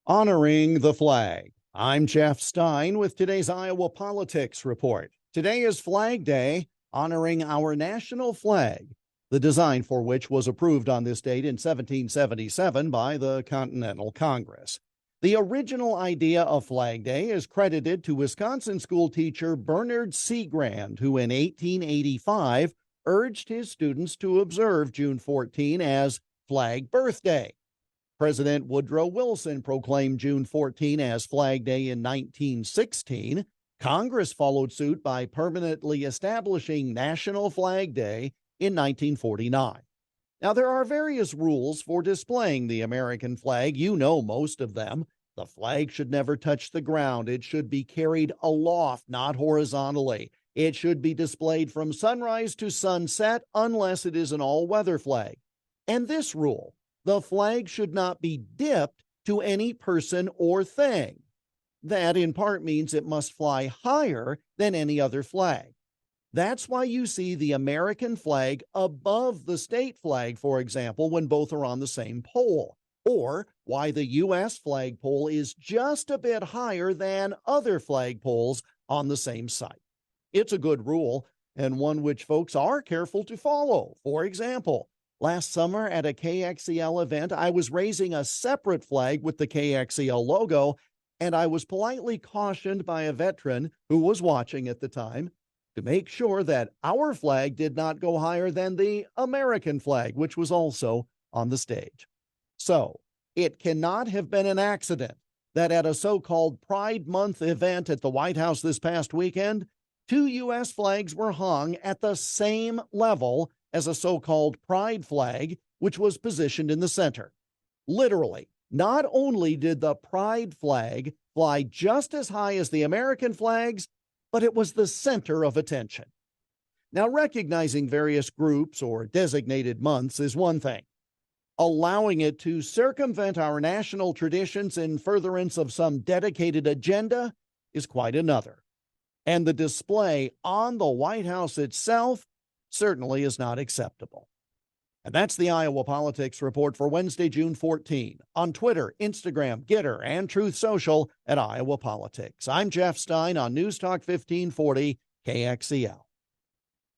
Honoring the flag. I'm Jeff Stein with today's Iowa Politics Report. Today is Flag Day, honoring our national flag, the design for which was approved on this date in 1777 by the Continental Congress. The original idea of Flag Day is credited to Wisconsin schoolteacher Bernard Seagrand, who in 1885 urged his students to observe June 14 as Flag Birthday. President Woodrow Wilson proclaimed June 14 as Flag Day in 1916. Congress followed suit by permanently establishing National Flag Day in 1949. Now, there are various rules for displaying the American flag. You know most of them. The flag should never touch the ground. It should be carried aloft, not horizontally. It should be displayed from sunrise to sunset unless it is an all-weather flag. And this rule: the flag should not be dipped to any person or thing. That in part means it must fly higher than any other flag. That's why you see the American flag above the state flag, for example, when both are on the same pole, or why the U.S. flagpole is just a bit higher than other flagpoles on the same site. It's a good rule, and one which folks are careful to follow. For example, last summer at a KXEL event, I was raising a separate flag with the KXEL logo, and I was politely cautioned by a veteran who was watching at the time to make sure that our flag did not go higher than the American flag, which was also on the stage. So, it cannot have been an accident that at a so-called Pride Month event at the White House this past weekend, 2 U.S. flags were hung at the same level as a so-called pride flag, which was positioned in the center. Literally, not only did the pride flag fly just as high as the American flags, but it was the center of attention. Now, recognizing various groups or designated months is one thing. Allowing it to circumvent our national traditions in furtherance of some dedicated agenda is quite another. And the display on the White House itself certainly is not acceptable. And that's the Iowa Politics Report for Wednesday, June 14. On Twitter, Instagram, Getter, and Truth Social at Iowa Politics. I'm Jeff Stein on News Talk 1540 KXEL.